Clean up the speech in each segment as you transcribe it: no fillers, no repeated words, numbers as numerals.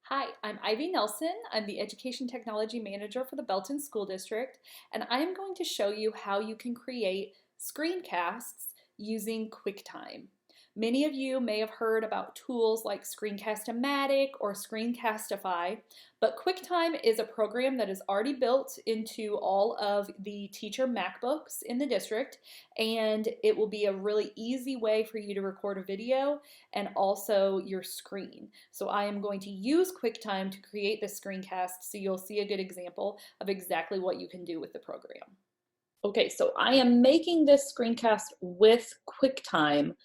Hi, I'm Ivy Nelson. I'm the Education Technology Manager for the Belton School District, and I am going to show you how you can create screencasts using QuickTime. Many of you may have heard about tools like Screencast-O-Matic or Screencastify, but QuickTime is a program that is already built into all of the teacher Macbooks in the district, and it will be a really easy way for you to record a video and also your screen. So I am going to use QuickTime to create this screencast so you'll see a good example of exactly what you can do with the program. Okay, so I am making this screencast with QuickTime,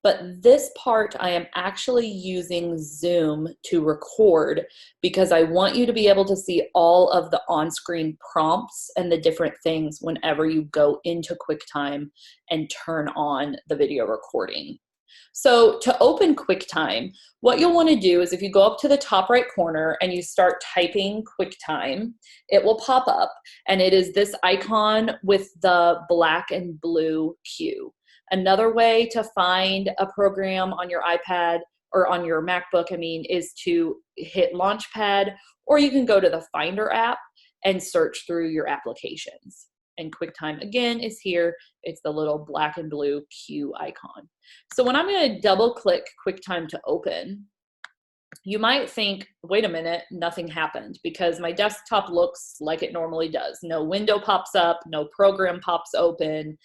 but this part I am actually using Zoom to record because I want you to be able to see all of the on-screen prompts and the different things whenever you go into QuickTime and turn on the video recording. So to open QuickTime, what you'll want to do is if you go up to the top right corner and you start typing QuickTime, it will pop up and it is this icon with the black and blue Q. Another way to find a program on your iPad or on your MacBook, is to hit Launchpad, or you can go to the Finder app and search through your applications. And QuickTime again is here. It's the little black and blue Q icon. So when I'm going to double click QuickTime to open, you might think, wait a minute, nothing happened because my desktop looks like it normally does. No window pops up, no program pops open.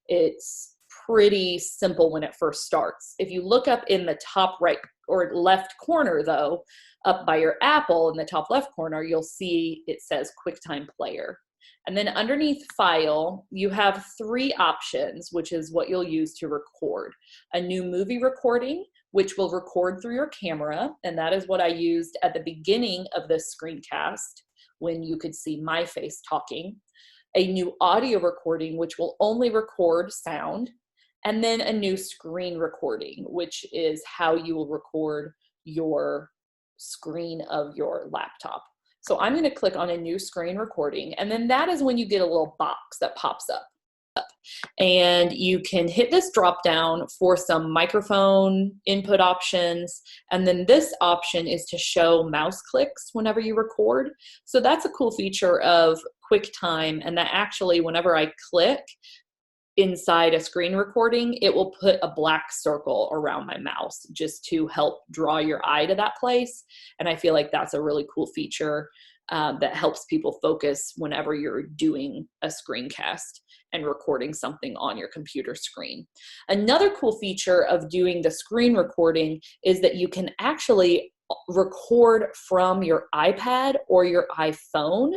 It's pretty simple when it first starts. If you look up in the top right or left corner though, up by your Apple in the top left corner, you'll see it says QuickTime Player. And then underneath File, you have three options, which is what you'll use to record. A new movie recording, which will record through your camera, and that is what I used at the beginning of this screencast when you could see my face talking. A new audio recording, which will only record sound, and then a new screen recording, which is how you will record your screen of your laptop. So I'm going to click on a new screen recording, and then that is when you get a little box that pops up. And you can hit this drop down for some microphone input options, and then this option is to show mouse clicks whenever you record. So that's a cool feature of QuickTime, and that actually whenever I click inside a screen recording, it will put a black circle around my mouse just to help draw your eye to that place. And I feel like that's a really cool feature that helps people focus whenever you're doing a screencast and recording something on your computer screen. Another cool feature of doing the screen recording is that you can actually record from your iPad or your iPhone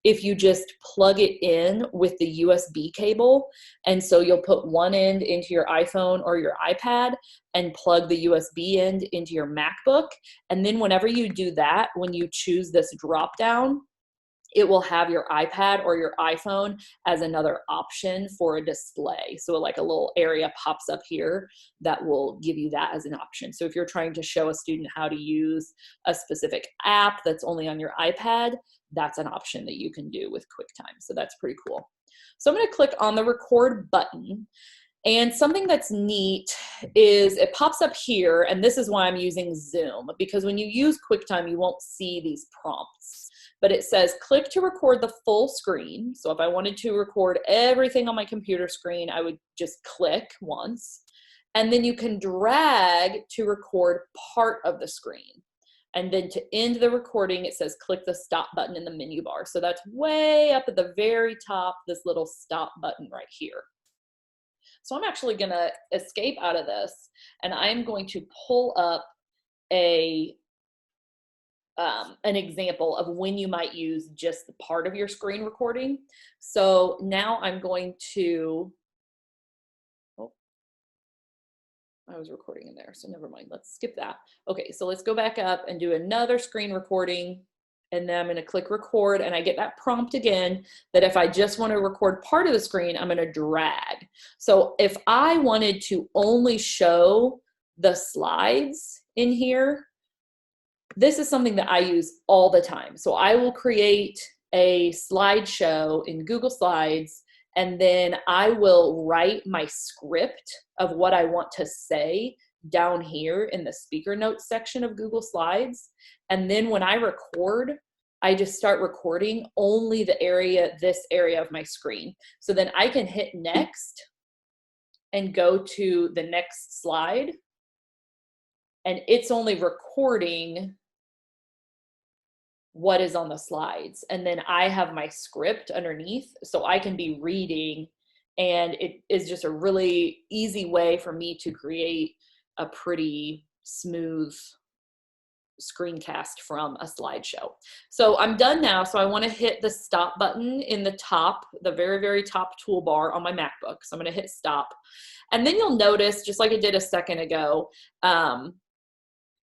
if you just plug it in with the USB cable. And so you'll put one end into your iPhone or your iPad and plug the USB end into your MacBook. And then whenever you do that, when you choose this drop down, it will have your iPad or your iPhone as another option for a display. So like a little area pops up here that will give you that as an option. So if you're trying to show a student how to use a specific app that's only on your iPad, that's an option that you can do with QuickTime. So that's pretty cool. So I'm going to click on the record button. And something that's neat is it pops up here, and this is why I'm using Zoom, because when you use QuickTime, you won't see these prompts. But it says click to record the full screen. So if I wanted to record everything on my computer screen, I would just click once. And then you can drag to record part of the screen. And then to end the recording, it says click the stop button in the menu bar. So that's way up at the very top, this little stop button right here. So I'm actually going to escape out of this, and I'm going to pull up an example of when you might use just the part of your screen recording. So now I'm going to, oh, I was recording in there, so never mind, let's skip that. Okay, so let's go back up and do another screen recording, and then I'm going to click record, and I get that prompt again that if I just want to record part of the screen, I'm going to drag. So if I wanted to only show the slides in here, this is something that I use all the time. So I will create a slideshow in Google Slides, and then I will write my script of what I want to say down here in the speaker notes section of Google Slides. And then when I record, I just start recording only this area of my screen. So then I can hit next and go to the next slide. And it's only recording what is on the slides. And then I have my script underneath, so I can be reading. And it is just a really easy way for me to create a pretty smooth screencast from a slideshow. So I'm done now. So I want to hit the stop button in the top, the very, very top toolbar on my MacBook. So I'm going to hit stop. And then you'll notice, just like I did a second ago,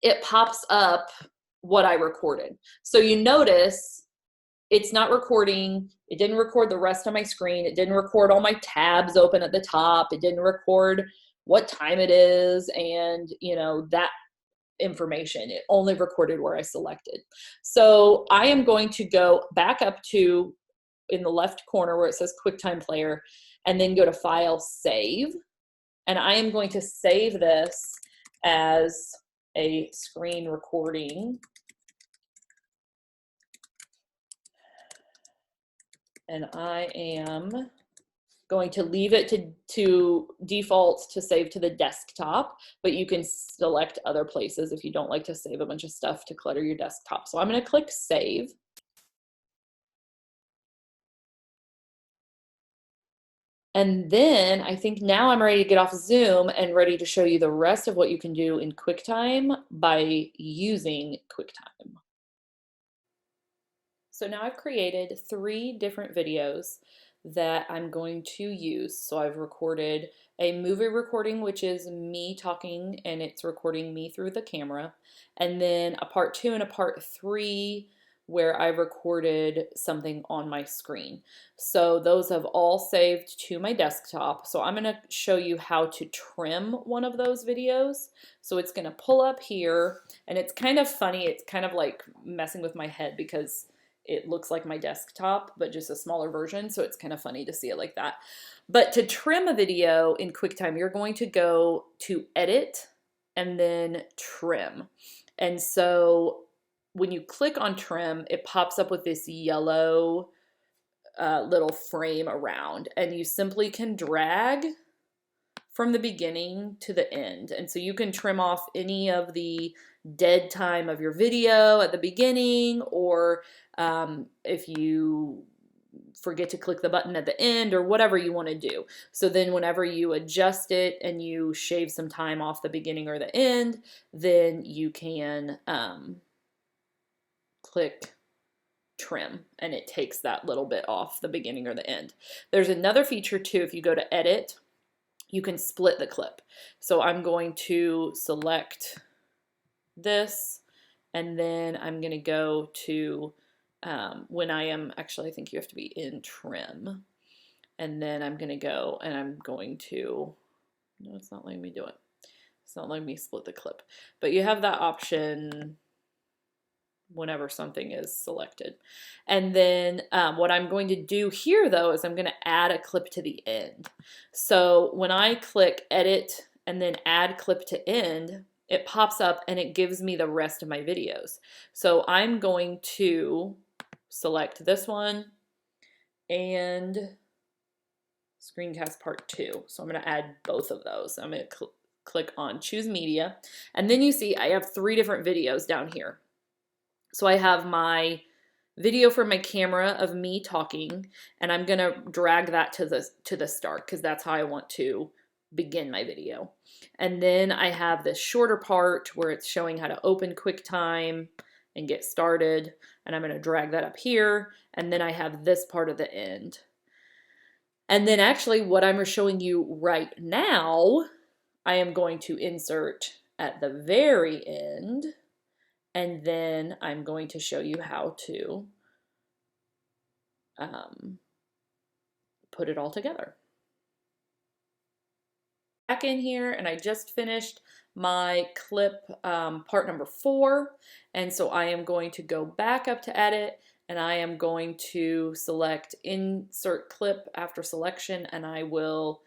it pops up what I recorded. So you notice it's not recording. It didn't record the rest of my screen. It didn't record all my tabs open at the top. It didn't record what time it is and, you know, that information. It only recorded where I selected. So I am going to go back up to in the left corner where it says QuickTime Player, and then go to File, Save. And I am going to save this as a screen recording. And I am going to leave it to default to save to the desktop, but you can select other places if you don't like to save a bunch of stuff to clutter your desktop. So I'm going to click Save. And then I think now I'm ready to get off Zoom and ready to show you the rest of what you can do in QuickTime by using QuickTime. So now I've created 3 different videos that I'm going to use. So I've recorded a movie recording, which is me talking, and it's recording me through the camera. And then a part 2 and a part 3 where I recorded something on my screen. So those have all saved to my desktop. So I'm gonna show you how to trim one of those videos. So it's gonna pull up here, and it's kind of funny. It's kind of like messing with my head because it looks like my desktop, but just a smaller version. So it's kind of funny to see it like that. But to trim a video in QuickTime, you're going to go to Edit and then Trim. And so when you click on Trim, it pops up with this yellow little frame around, and you simply can drag from the beginning to the end. And so you can trim off any of the dead time of your video at the beginning, or if you forget to click the button at the end, or whatever you want to do. So then whenever you adjust it and you shave some time off the beginning or the end, then you can click trim, and it takes that little bit off the beginning or the end. There's another feature too. If you go to Edit, you can split the clip. So I'm going to select this, and then I'm going to go to when I am actually, I think you have to be in Trim, and then I'm going to go and I'm going to, no, it's not letting me do it. It's not letting me split the clip, but you have that option whenever something is selected. And then what I'm going to do here though is I'm going to add a clip to the end. So when I click Edit and then Add Clip to End, it pops up and it gives me the rest of my videos. So I'm going to select this one and Screencast Part 2. So I'm going to add both of those. I'm going to click on Choose Media, and then you see I have 3 different videos down here. So I have my video from my camera of me talking, and I'm going to drag that to the start because that's how I want to begin my video. And then I have this shorter part where it's showing how to open QuickTime and get started, and I'm going to drag that up here, and then I have this part of the end. And then actually what I'm showing you right now, I am going to insert at the very end, and then I'm going to show you how to put it all together. Back in here, and I just finished my clip part number 4, and so I am going to go back up to Edit, and I am going to select Insert Clip after selection, and I will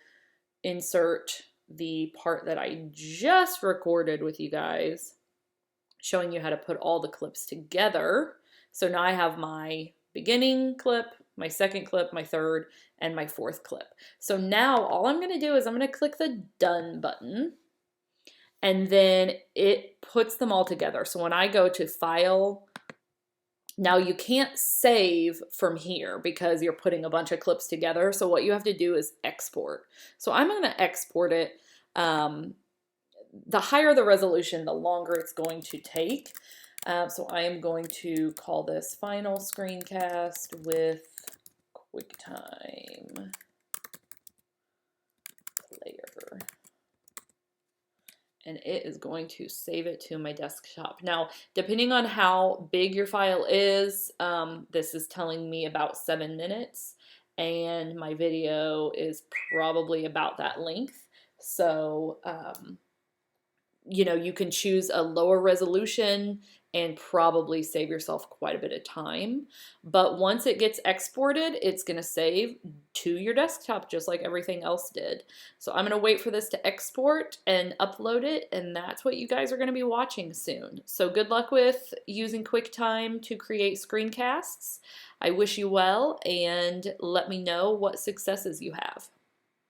insert the part that I just recorded with you guys, showing you how to put all the clips together. So now I have my beginning clip, my second clip, my third, and my fourth clip. So now all I'm gonna do is I'm gonna click the done button, and then it puts them all together. So when I go to File, now you can't save from here because you're putting a bunch of clips together. So what you have to do is export. So I'm gonna export it. The higher the resolution, the longer it's going to take. So I am going to call this Final Screencast with QuickTime Player. And it is going to save it to my desktop. Now, depending on how big your file is, this is telling me about 7 minutes, and my video is probably about that length. So, you know, you can choose a lower resolution and probably save yourself quite a bit of time. But once it gets exported, it's gonna save to your desktop just like everything else did. So I'm gonna wait for this to export and upload it, and that's what you guys are gonna be watching soon. So good luck with using QuickTime to create screencasts. I wish you well, and let me know what successes you have.